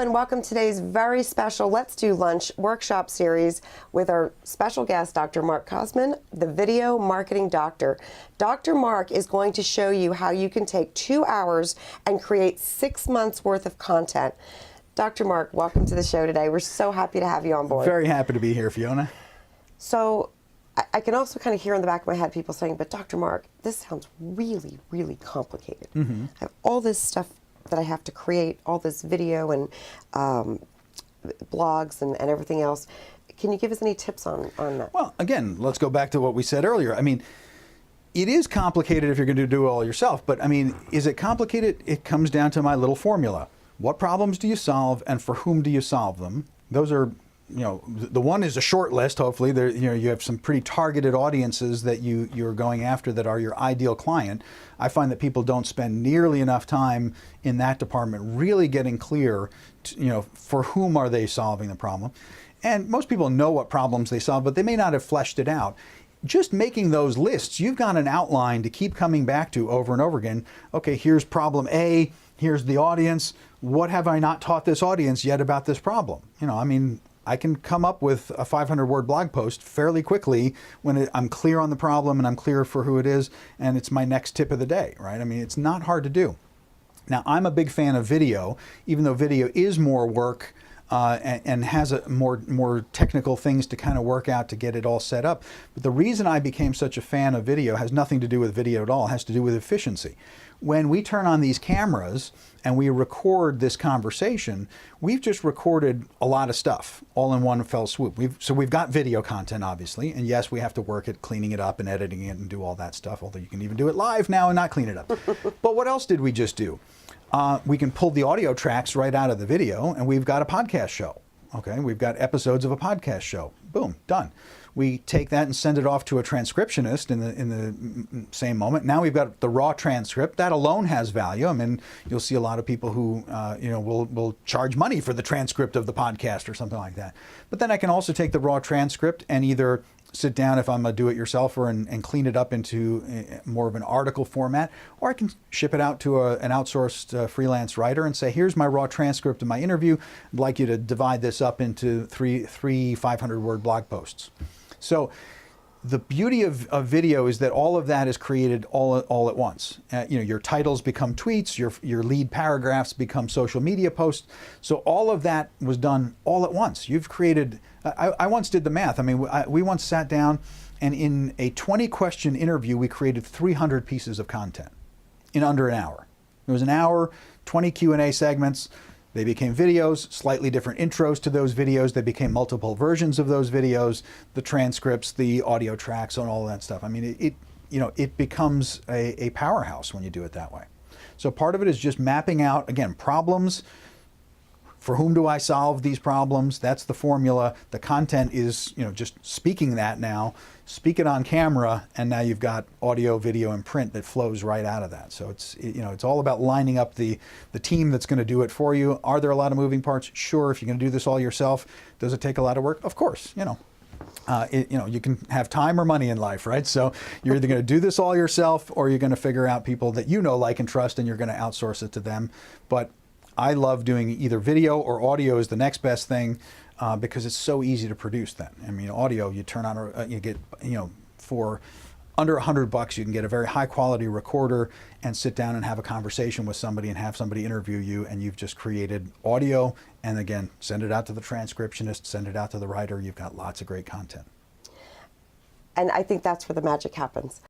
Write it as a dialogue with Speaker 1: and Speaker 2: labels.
Speaker 1: and welcome to today's very special Let's Do Lunch workshop series with our special guest, Dr. Mark Kosman, the video marketing doctor. Dr. Mark is going to show you how you can take 2 hours and create 6 months worth of content. Dr. Mark, welcome to the show today. We're so happy to have you on board.
Speaker 2: Very happy to be here, Fiona.
Speaker 1: So I can also kind of hear in the back of my head people saying, but Dr. Mark, this sounds really, really complicated. I have all this stuff that I have to create, all this video and blogs and everything else. Can you give us any tips on that?
Speaker 2: Well, again, let's go back to what we said earlier. I mean, it is complicated if you're going to do it all yourself, but I mean, is it complicated? It comes down to my little formula. What problems do you solve and for whom do you solve them? Those are, you know, the one is a short list, hopefully. There, you know, you have some pretty targeted audiences that you're going after that are your ideal client. I find that people don't spend nearly enough time in that department really getting clear, you know, for whom are they solving the problem. And most people know what problems they solve, but they may not have fleshed it out. Just making those lists, you've got an outline to keep coming back to over and over again. Okay, here's problem A, here's the audience. What have I not taught this audience yet about this problem? You know, I mean, I can come up with a 500-word blog post fairly quickly when I'm clear on the problem and I'm clear for who it is, and it's my next tip of the day, right? I mean, it's not hard to do. Now, I'm a big fan of video, even though video is more work and has more technical things to kind of work out to get it all set up. But the reason I became such a fan of video has nothing to do with video at all. It has to do with efficiency. When we turn on these cameras and we record this conversation, we've just recorded a lot of stuff all in one fell swoop. So we've got video content, obviously, and yes, we have to work at cleaning it up and editing it and do all that stuff, although you can even do it live now and not clean it up. But what else did we just do? We can pull the audio tracks right out of the video, and we've got a podcast show. Okay, we've got episodes of a podcast show. Boom, done. We take that and send it off to a transcriptionist in the same moment. Now we've got the raw transcript. That alone has value. I mean, you'll see a lot of people who you know, will charge money for the transcript of the podcast or something like that. But then I can also take the raw transcript and either sit down if I'm a do-it-yourselfer and clean it up into more of an article format, or I can ship it out to an outsourced freelance writer and say, here's my raw transcript of my interview. I'd like you to divide this up into three 500-word blog posts. So the beauty of video is that all of that is created all at once. You know, your titles become tweets, your lead paragraphs become social media posts. So all of that was done all at once. You've created, I once did the math. I mean, we once sat down and in a 20-question interview, we created 300 pieces of content in under an hour. It was an hour, 20 Q&A segments. They became videos, slightly different intros to those videos. They became multiple versions of those videos, the transcripts, the audio tracks, and all that stuff. I mean, it becomes a powerhouse when you do it that way. So part of it is just mapping out, again, problems. For whom do I solve these problems? That's the formula. The content is, you know, just speaking that now. Speak it on camera, and now you've got audio, video, and print that flows right out of that. So it's, you know, it's all about lining up the team that's going to do it for you. Are there a lot of moving parts? Sure. If you're going to do this all yourself, does it take a lot of work? Of course. You know. You know, you can have time or money in life, right? So you're either going to do this all yourself, or you're going to figure out people that you know, like, and trust, and you're going to outsource it to them. But I love doing either video or audio is the next best thing because it's so easy to produce then. I mean, audio, you turn on, you get, you know, for under $100, you can get a very high quality recorder and sit down and have a conversation with somebody and have somebody interview you, and you've just created audio, and again, send it out to the transcriptionist, send it out to the writer. You've got lots of great content.
Speaker 1: And I think that's where the magic happens.